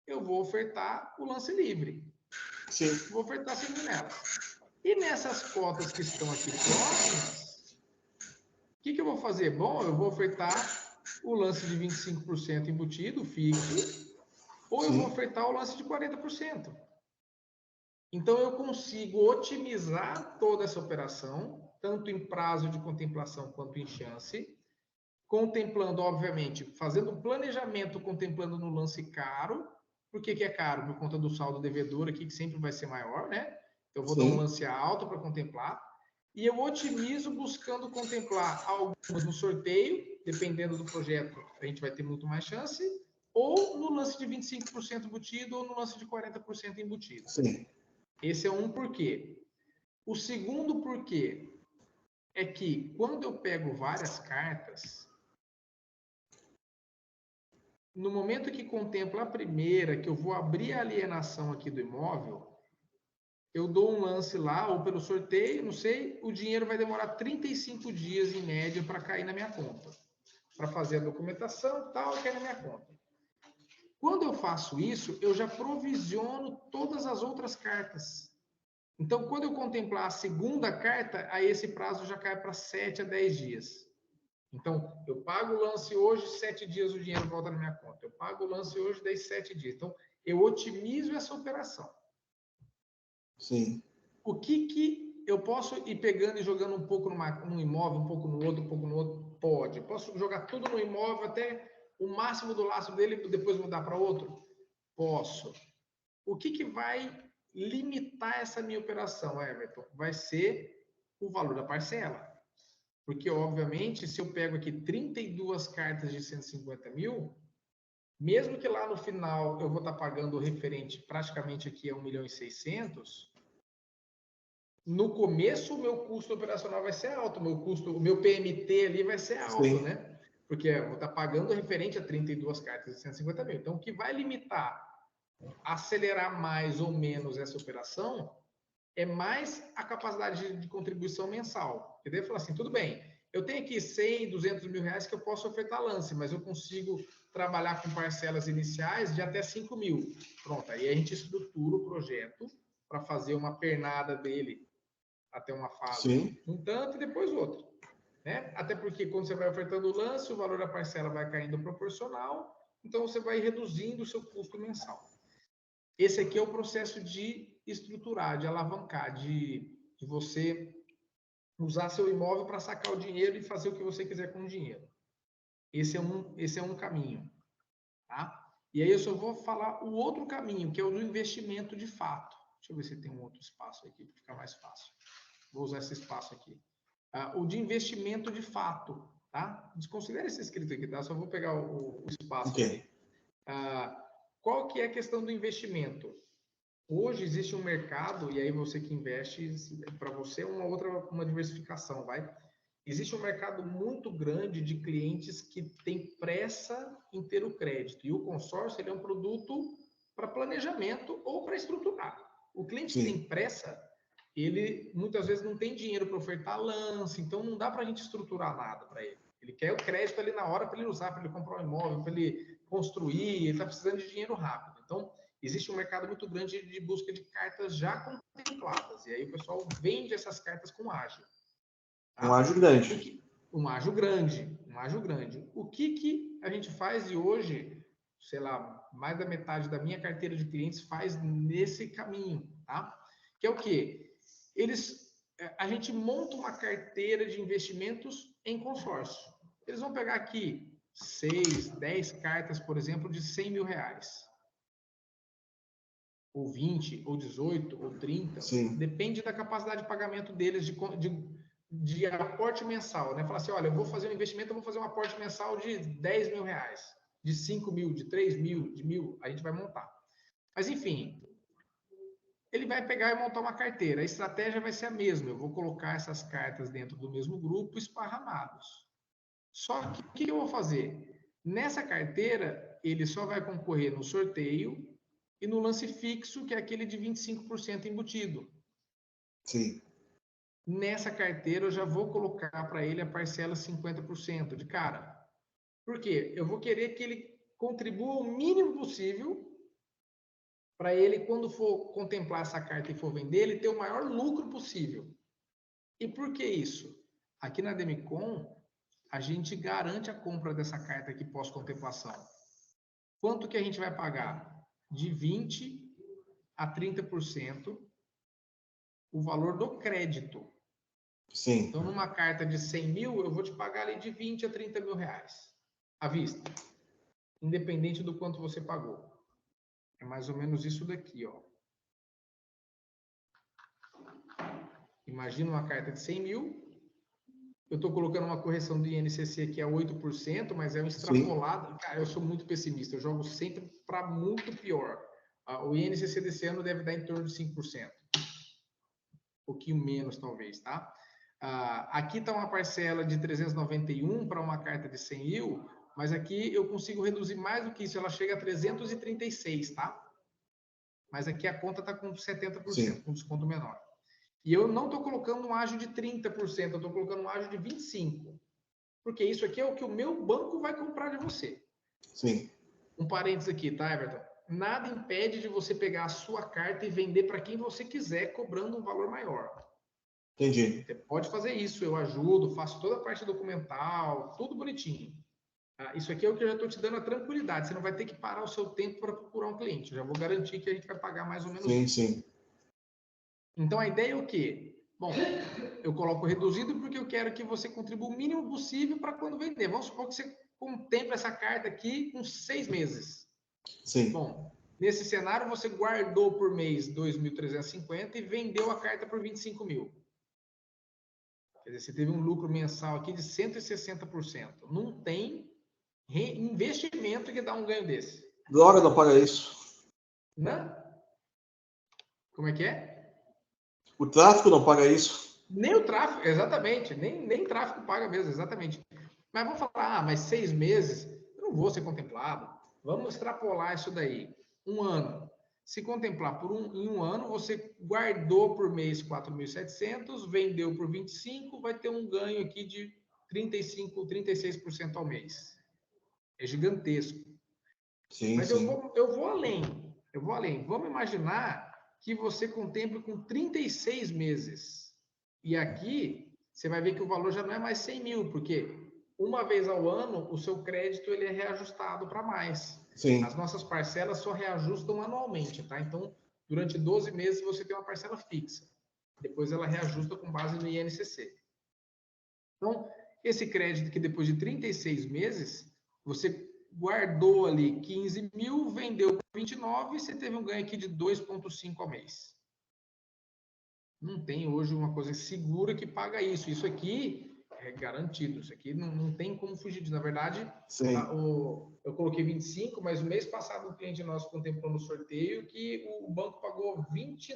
eu vou ofertar o lance livre. Sim. Vou ofertar 100 mil nelas. E nessas cotas que estão aqui próximas, o que eu vou fazer? Bom, eu vou ofertar o lance de 25% embutido, fixo, ou eu vou ofertar o lance de 40%. Então, eu consigo otimizar toda essa operação, tanto em prazo de contemplação quanto em chance, contemplando, obviamente, fazendo um planejamento, contemplando no lance caro. Por que é caro? Por conta do saldo devedor aqui, que sempre vai ser maior, né? Então, eu vou dar um lance alto para contemplar. E eu otimizo buscando contemplar algumas no sorteio, dependendo do projeto, a gente vai ter muito mais chance, ou no lance de 25% embutido, ou no lance de 40% embutido. Sim. Esse é um porquê. O segundo porquê é que quando eu pego várias cartas, no momento que contemplo a primeira, que eu vou abrir a alienação aqui do imóvel, eu dou um lance lá, ou pelo sorteio, não sei, o dinheiro vai demorar 35 dias em média para cair na minha conta. Para fazer a documentação e tal, cair na minha conta. Quando eu faço isso, eu já provisiono todas as outras cartas. Então, quando eu contemplar a segunda carta, aí esse prazo já cai para 7 a 10 dias. Então, eu pago o lance hoje, 7 dias o dinheiro volta na minha conta. Eu pago o lance hoje, 7 dias. Então, eu otimizo essa operação. Sim. O que eu posso ir pegando e jogando um pouco num imóvel, um pouco no outro, um pouco no outro? Pode. Eu posso jogar tudo no imóvel até o máximo do laço dele e depois mudar para outro? Posso. O que vai limitar essa minha operação, Everton? Vai ser o valor da parcela. Porque, obviamente, se eu pego aqui 32 cartas de 150 mil, mesmo que lá no final eu vou estar pagando o referente praticamente aqui a 1.600.000, no começo o meu custo operacional vai ser alto, o meu PMT ali vai ser alto, sim, né? Porque eu vou estar pagando o referente a 32 cartas de 150 mil. Então, o que vai limitar, acelerar mais ou menos essa operação, é mais a capacidade de contribuição mensal. Porque daí fala assim, tudo bem, eu tenho aqui 100, 200 mil reais que eu posso ofertar lance, mas eu consigo trabalhar com parcelas iniciais de até 5 mil. Pronto, aí a gente estrutura o projeto para fazer uma pernada dele até uma fase, sim, um tanto e depois outro. Né? Até porque quando você vai ofertando o lance, o valor da parcela vai caindo proporcional, então você vai reduzindo o seu custo mensal. Esse aqui é o processo de estruturar, de alavancar, de você usar seu imóvel para sacar o dinheiro e fazer o que você quiser com o dinheiro. Esse é um caminho. Tá? E aí eu só vou falar o outro caminho, que é o do investimento de fato. Deixa eu ver se tem um outro espaço aqui para ficar mais fácil. Vou usar esse espaço aqui. O de investimento de fato. Tá? Desconsidere esse escrito aqui, tá? Só vou pegar o espaço aqui. Qual que é a questão do investimento? Hoje existe um mercado, e aí você que investe, para você é uma diversificação, vai? Existe um mercado muito grande de clientes que tem pressa em ter o crédito. E o consórcio ele é um produto para planejamento ou para estruturar. O cliente que tem pressa, ele muitas vezes não tem dinheiro para ofertar lance, então não dá para a gente estruturar nada para ele. Ele quer o crédito ali na hora para ele usar, para ele comprar um imóvel, para ele construir, ele está precisando de dinheiro rápido. Então, existe um mercado muito grande de busca de cartas já contempladas. E aí o pessoal vende essas cartas com ágio. Tá? Um ágio grande. Um ágio grande. Um ágio grande. O que a gente faz e hoje, sei lá, mais da metade da minha carteira de clientes faz nesse caminho, tá? Que é o quê? A gente monta uma carteira de investimentos em consórcio. Eles vão pegar aqui 6, 10 cartas, por exemplo, de 100 mil reais. Ou 20, ou 18, ou 30. Sim. Depende da capacidade de pagamento deles de aporte mensal. Né? Falar assim, olha, eu vou fazer um investimento, eu vou fazer um aporte mensal de 10 mil reais. de 5 mil, de 3 mil, de 1.000, a gente vai montar. Mas, enfim, ele vai pegar e montar uma carteira. A estratégia vai ser a mesma. Eu vou colocar essas cartas dentro do mesmo grupo, esparramados. Só que o que eu vou fazer? Nessa carteira, ele só vai concorrer no sorteio e no lance fixo, que é aquele de 25% embutido. Sim. Nessa carteira, eu já vou colocar para ele a parcela 50% de cara. Por quê? Eu vou querer que ele contribua o mínimo possível para ele, quando for contemplar essa carta e for vender, ele ter o maior lucro possível. E por que isso? Aqui na Demicon, a gente garante a compra dessa carta aqui pós-contemplação. Quanto que a gente vai pagar? De 20% a 30% o valor do crédito. Sim. Então, numa carta de 100 mil, eu vou te pagar ali de 20 a 30 mil reais à vista, independente do quanto você pagou. É mais ou menos isso daqui, ó. Imagina uma carta de 100 mil. Eu estou colocando uma correção do INCC que é 8%, mas é um extrapolado. Sim. Cara, eu sou muito pessimista. Eu jogo sempre para muito pior. O INCC desse ano deve dar em torno de 5%. Um pouquinho menos, talvez, tá? Aqui está uma parcela de 391 para uma carta de 100 mil, mas aqui eu consigo reduzir mais do que isso. Ela chega a 336, tá? Mas aqui a conta está com 70%, sim, com desconto menor. E eu não estou colocando um ágio de 30%, eu estou colocando um ágio de 25%. Porque isso aqui é o que o meu banco vai comprar de você. Sim. Um parênteses aqui, tá, Everton? Nada impede de você pegar a sua carta e vender para quem você quiser, cobrando um valor maior. Entendi. Você pode fazer isso, eu ajudo, faço toda a parte documental, tudo bonitinho. Isso aqui é o que eu já estou te dando a tranquilidade. Você não vai ter que parar o seu tempo para procurar um cliente. Eu já vou garantir que a gente vai pagar mais ou menos isso. Sim. Então, a ideia é o quê? Bom, eu coloco reduzido porque eu quero que você contribua o mínimo possível para quando vender. Vamos supor que você contempla essa carta aqui com 6 meses. Sim. Bom, nesse cenário, você guardou por mês 2.350 e vendeu a carta por 25 mil. Quer dizer, você teve um lucro mensal aqui de 160%. Não tem investimento que dá um ganho desse. Droga, não paga isso. Não? Como é que é? O tráfico não paga isso. Nem o tráfico, exatamente. Nem tráfico paga mesmo, exatamente. Mas vamos falar, mas 6 meses, eu não vou ser contemplado. Vamos extrapolar isso daí. 1 ano. Se contemplar em um ano, você guardou por mês 4.700, vendeu por 25, vai ter um ganho aqui de 35, 36% ao mês. É gigantesco. Sim, mas sim. Eu vou além. Vamos imaginar que você contemple com 36 meses. E aqui, você vai ver que o valor já não é mais 100 mil, porque uma vez ao ano, o seu crédito ele é reajustado para mais. Sim. As nossas parcelas só reajustam anualmente, tá? Então, durante 12 meses, você tem uma parcela fixa. Depois, ela reajusta com base no INCC. Então, esse crédito que depois de 36 meses, você guardou ali 15 mil, vendeu por 29 e você teve um ganho aqui de 2,5 ao mês. Não tem hoje uma coisa segura que paga isso. Isso aqui é garantido. Isso aqui não tem como fugir disso. Na verdade, eu coloquei 25, mas o mês passado um cliente nosso contemplou no sorteio que o banco pagou 29%.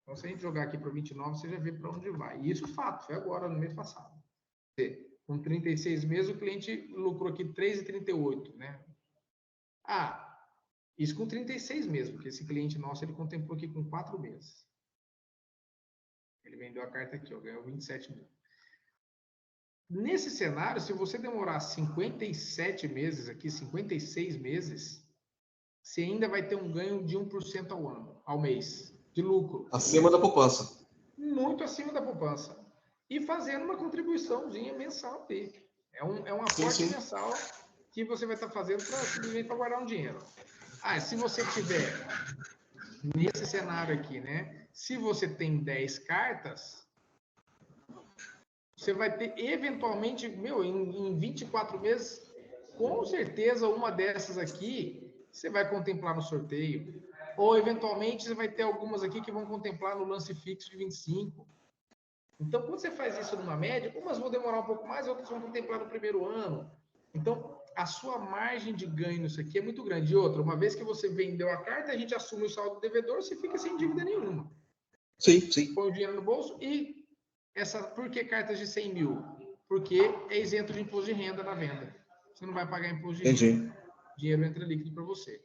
Então, se a gente jogar aqui para 29, você já vê para onde vai. E isso é fato, foi agora, no mês passado. Com 36 meses, o cliente lucrou aqui 3,38, né? Isso com 36 meses, porque esse cliente nosso, ele contemplou aqui com 4 meses. Ele vendeu a carta aqui, ó, ganhou 27 mil. Nesse cenário, se você demorar 57 meses aqui, 56 meses, você ainda vai ter um ganho de 1% ao ano, ao mês, de lucro. Acima da poupança. Muito acima da poupança. E fazendo uma contribuiçãozinha mensal aí. É um aporte mensal que você vai estar fazendo simplesmente para guardar um dinheiro. Se você tiver nesse cenário aqui, né? Se você tem 10 cartas, você vai ter eventualmente, em 24 meses, com certeza uma dessas aqui você vai contemplar no sorteio. Ou eventualmente você vai ter algumas aqui que vão contemplar no lance fixo de 25. Então, quando você faz isso numa média, umas vão demorar um pouco mais, outras vão contemplar no primeiro ano. Então, a sua margem de ganho nisso aqui é muito grande. E outra, uma vez que você vendeu a carta, a gente assume o saldo do devedor, você fica sem dívida nenhuma. Sim, sim. Põe o dinheiro no bolso e por que cartas de 100 mil? Porque é isento de imposto de renda na venda. Você não vai pagar imposto de renda. O dinheiro entra líquido para você.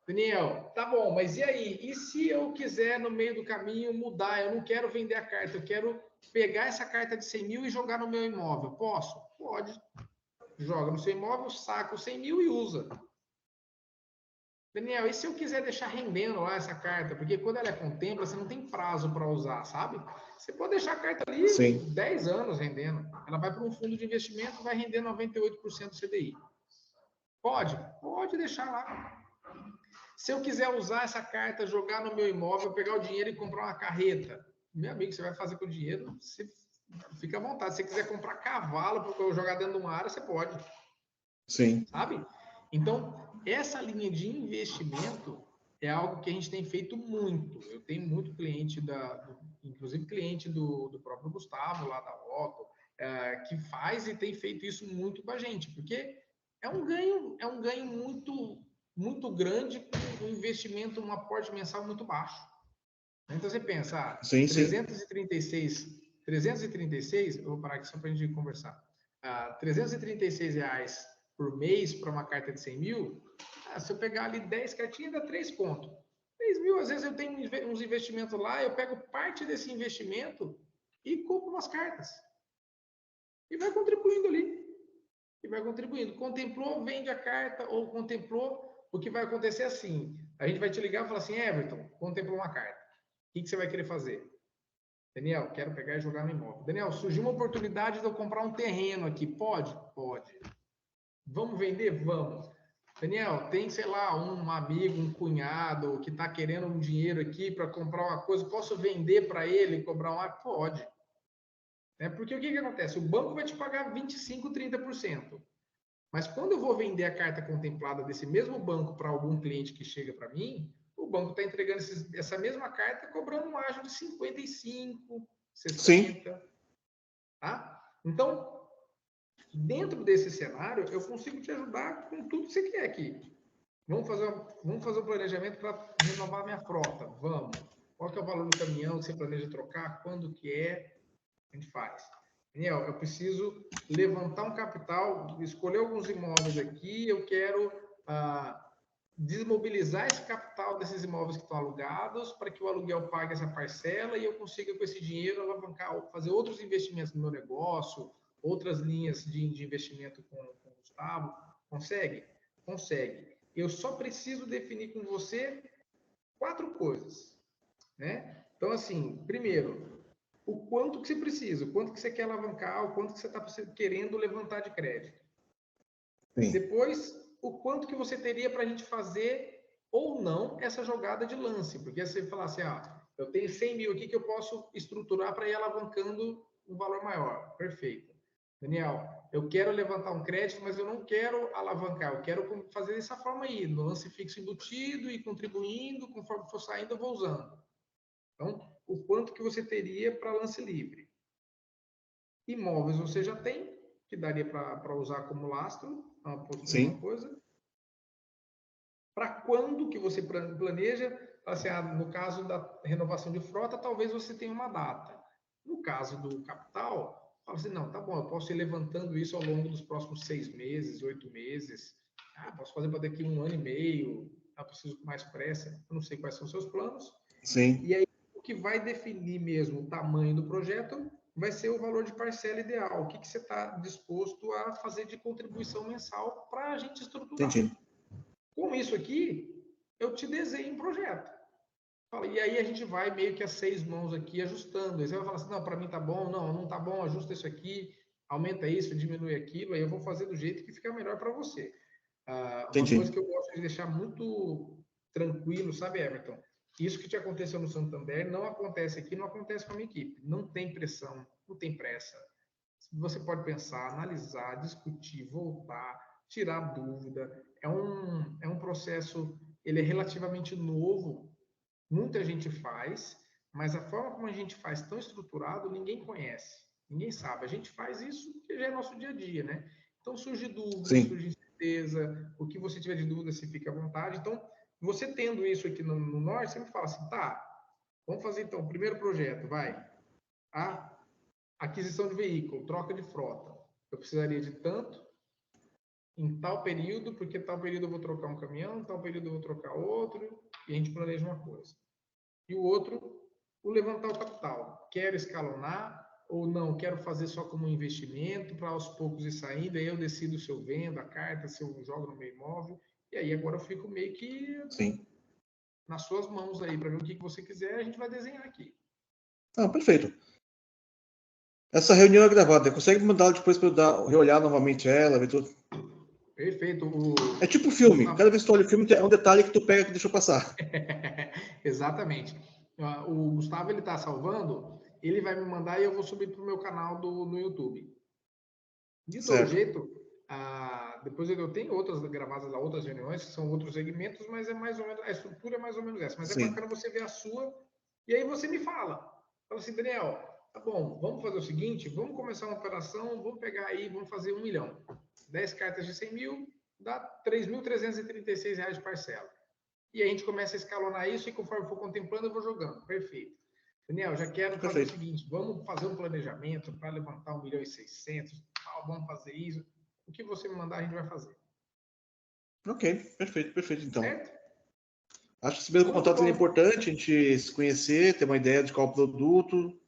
Daniel, tá bom, mas e aí? E se eu quiser, no meio do caminho, mudar? Eu não quero vender a carta, eu quero pegar essa carta de 100 mil e jogar no meu imóvel. Posso? Pode. Joga no seu imóvel, saca os 100 mil e usa. Daniel, e se eu quiser deixar rendendo lá essa carta? Porque quando ela é contempla, você não tem prazo para usar, sabe? Você pode deixar a carta ali 10 anos rendendo. Ela vai para um fundo de investimento, vai render 98% do CDI. Pode? Pode deixar lá. Se eu quiser usar essa carta, jogar no meu imóvel, pegar o dinheiro e comprar uma carreta, meu amigo, você vai fazer com o dinheiro, você fica à vontade. Se você quiser comprar cavalo para jogar dentro de uma área, você pode. Sim. Sabe? Então, essa linha de investimento é algo que a gente tem feito muito. Eu tenho muito cliente, inclusive cliente do próprio Gustavo, lá da Otto, que faz e tem feito isso muito com a gente, porque é um ganho muito, muito grande com um investimento, um aporte mensal muito baixo. Então você pensa, sim, 336, eu vou parar aqui só para a gente conversar. R$336 por mês para uma carta de 100 mil, se eu pegar ali 10 cartinhas, dá 3 conto. 3 mil, às vezes eu tenho uns investimentos lá, eu pego parte desse investimento e compro umas cartas. E vai contribuindo ali. E vai contribuindo. Contemplou, vende a carta, ou contemplou, o que vai acontecer assim. A gente vai te ligar e falar assim, Everton, contemplou uma carta. O que você vai querer fazer? Daniel, quero pegar e jogar no imóvel. Daniel, surgiu uma oportunidade de eu comprar um terreno aqui. Pode? Pode. Vamos vender? Vamos. Daniel, tem, sei lá, um amigo, um cunhado que está querendo um dinheiro aqui para comprar uma coisa. Posso vender para ele e cobrar um? Pode. Porque o que acontece? O banco vai te pagar 25%, 30%. Mas quando eu vou vender a carta contemplada desse mesmo banco para algum cliente que chega para mim, o banco está entregando essa mesma carta cobrando um ágio de 55, 60. Sim. Tá? Então, dentro desse cenário, eu consigo te ajudar com tudo que você quer aqui. Vamos fazer um planejamento para renovar minha frota. Vamos. Qual que é o valor do caminhão que você planeja trocar? Quando que é? A gente faz. Daniel, eu preciso levantar um capital, escolher alguns imóveis aqui, eu quero desmobilizar esse capital desses imóveis que estão alugados para que o aluguel pague essa parcela e eu consiga com esse dinheiro alavancar, fazer outros investimentos no meu negócio, outras linhas de investimento com o Gustavo. Consegue? Consegue. Eu só preciso definir com você 4 coisas, né? Então, assim, primeiro, o quanto que você precisa, o quanto que você quer alavancar, o quanto que você está querendo levantar de crédito. Sim. Depois, o quanto que você teria para a gente fazer ou não essa jogada de lance, porque você falar assim, eu tenho 100 mil aqui que eu posso estruturar para ir alavancando um valor maior. Perfeito. Daniel, eu quero levantar um crédito, mas eu não quero alavancar, eu quero fazer dessa forma aí, no lance fixo embutido e contribuindo, conforme for saindo eu vou usando. Então, o quanto que você teria para lance livre. Imóveis você já tem, que daria para usar como lastro, uma coisa. Para quando que você planeja? Assim, no caso da renovação de frota, talvez você tenha uma data. No caso do capital, fala assim, não, tá bom, eu posso ir levantando isso ao longo dos próximos 6 meses, 8 meses. Posso fazer para daqui 1 ano e meio, preciso com mais pressa. Eu não sei quais são os seus planos. Sim. E aí, o que vai definir mesmo o tamanho do projeto vai ser o valor de parcela ideal. O que você está disposto a fazer de contribuição mensal para a gente estruturar. Entendi. Com isso aqui, eu te desenho um projeto. E aí a gente vai meio que a 6 mãos aqui ajustando. Aí você vai falar assim, não, para mim tá bom, não tá bom, ajusta isso aqui, aumenta isso, diminui aquilo, aí eu vou fazer do jeito que fica melhor para você. Uma coisa que eu gosto de deixar muito tranquilo, sabe, Everton? Isso que te aconteceu no Santander não acontece aqui, não acontece com a minha equipe. Não tem pressão, não tem pressa. Você pode pensar, analisar, discutir, voltar, tirar dúvida. É um processo, ele é relativamente novo, muita gente faz, mas a forma como a gente faz tão estruturado, ninguém conhece, ninguém sabe. A gente faz isso porque já é nosso dia a dia, né? Então, surge dúvida, Sim. surge incerteza, o que você tiver de dúvida, você fica à vontade. Então, você tendo isso aqui no Norte, você me fala assim, tá, vamos fazer então, o primeiro projeto, vai, a aquisição de veículo, troca de frota. Eu precisaria de tanto, em tal período, porque tal período eu vou trocar um caminhão, em tal período eu vou trocar outro, e a gente planeja uma coisa. E o outro, o levantar o capital. Quero escalonar ou não, quero fazer só como um investimento para aos poucos ir saindo, aí eu decido se eu vendo a carta, se eu jogo no meu imóvel, e aí agora eu fico meio que Sim. nas suas mãos aí, para ver o que você quiser, a gente vai desenhar aqui. Ah, perfeito. Essa reunião é gravada. Consegue mandar depois para eu reolhar novamente ela, ver tudo? Perfeito. É tipo filme. Cada vez que tu olha o filme, é um detalhe que tu pega que deixou passar. Exatamente. O Gustavo, ele está salvando, ele vai me mandar e eu vou subir para o meu canal no YouTube. De todo Certo. jeito, depois eu tenho outras gravadas lá, outras reuniões, que são outros segmentos, mas é mais ou menos, a estrutura é mais ou menos essa. Mas Sim. é bacana você ver a sua, e aí você me fala. Fala assim, Daniel, tá bom, vamos fazer o seguinte, vamos começar uma operação, vamos pegar aí, vamos fazer 1 milhão. 10 cartas de 100 mil, dá R$ 3.336 de parcela. E a gente começa a escalonar isso, e conforme for contemplando, eu vou jogando. Perfeito. Daniel, já quero fazer o seguinte, vamos fazer um planejamento para levantar 1.600.000, vamos fazer isso. O que você me mandar, a gente vai fazer. Ok, perfeito, então. Certo? Acho que esse primeiro contato é importante, a gente se conhecer, ter uma ideia de qual produto.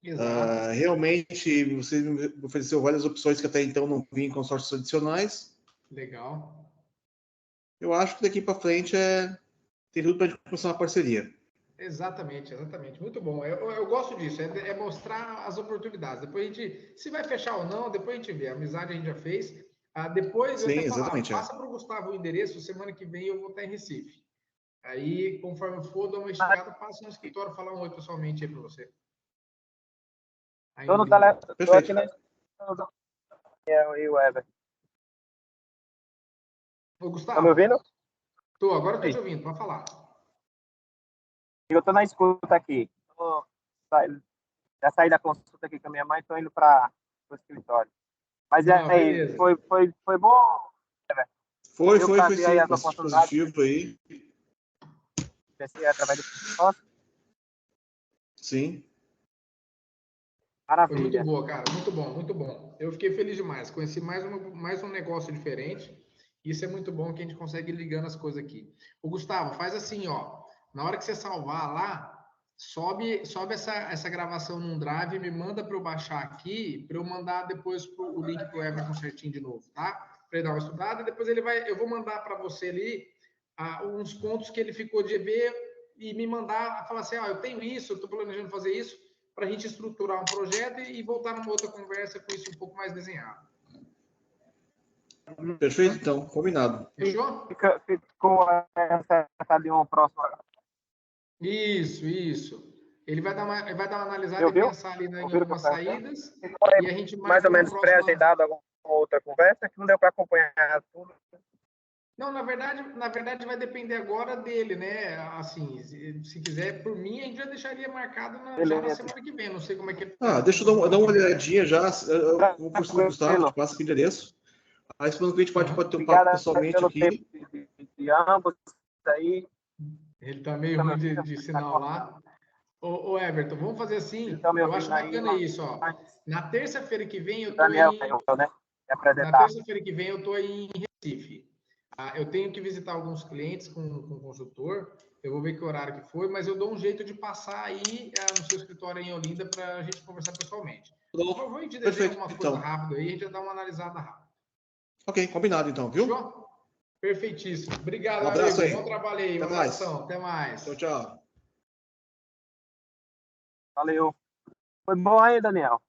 Exato. Realmente, você me ofereceu várias opções que até então não vinham em consórcios tradicionais. Legal. Eu acho que daqui para frente tem tudo para a gente começar uma parceria. Exatamente. Muito bom. Eu gosto disso, é mostrar as oportunidades. Depois a gente, se vai fechar ou não, depois a gente vê. A amizade a gente já fez. Depois eu Sim, até falava, exatamente. passa para o Gustavo o endereço, semana que vem eu vou estar em Recife. Aí, conforme eu for, dou uma esticada, passo no escritório falar um oi pessoalmente aí para você. Aí em Olinda. Tô aqui na e o Ever. Ô, Gustavo. Tá me ouvindo? Agora eu tô te ouvindo, pode falar. Eu tô na escuta aqui. Já saí da consulta aqui com a minha mãe, tô indo para o escritório. Mas aí, beleza. foi bom? Foi vi aí sim, as bastante oportunidades. positivo aí. Pensei através do sócio. Sim. Foi muito Maravilha. boa, cara. Muito bom. Eu fiquei feliz demais. Conheci mais um negócio diferente. Isso é muito bom que a gente consegue ir ligando as coisas aqui. O Gustavo, faz assim, ó. Na hora que você salvar lá, sobe essa gravação num drive e me manda para eu baixar aqui, para eu mandar depois o link para o Everton certinho de novo, tá? Para ele dar uma estudada. Depois eu vou mandar para você ali uns pontos que ele ficou de ver e me mandar, falar assim, ó, eu tenho isso, eu estou planejando fazer isso, para a gente estruturar um projeto e voltar numa outra conversa com isso um pouco mais desenhado. Perfeito, então, combinado. Fechou? Ficou essa de um próximo. Isso. Ele vai dar uma analisada Eu e vi? pensar ali em algumas saídas e a gente mais marca ou uma menos próxima. pré-agendado alguma outra conversa, que não deu para acompanhar tudo. Não, na verdade vai depender agora dele, né? Assim, se quiser, por mim, a gente já deixaria marcado já na semana que vem. Não sei como é que ele tá. Deixa eu dar uma olhadinha já. Eu vou por cima do Gustavo, te passo aqui o endereço. Aí semana que a gente pode ter um papo pessoalmente aqui. De ambos aí. Ele tá meio ruim de sinal lá. Ô, Everton, vamos fazer assim. Eu acho bacana isso, ó. Na terça-feira que vem eu tô Na terça-feira que vem eu tô em Recife. Eu tenho que visitar alguns clientes com o consultor. Eu vou ver que horário que foi, mas eu dou um jeito de passar aí no seu escritório em Olinda para a gente conversar pessoalmente. Por favor, a gente desenha alguma coisa rápida aí, a gente já dá uma analisada rápida. Ok, combinado então, viu? Fechou? Perfeitíssimo. Obrigado, um abraço amigo. aí. Bom trabalho aí. Um abração. Até mais. Tchau. Valeu. Foi bom aí, Daniel.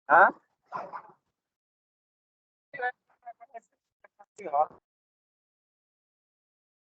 Hã?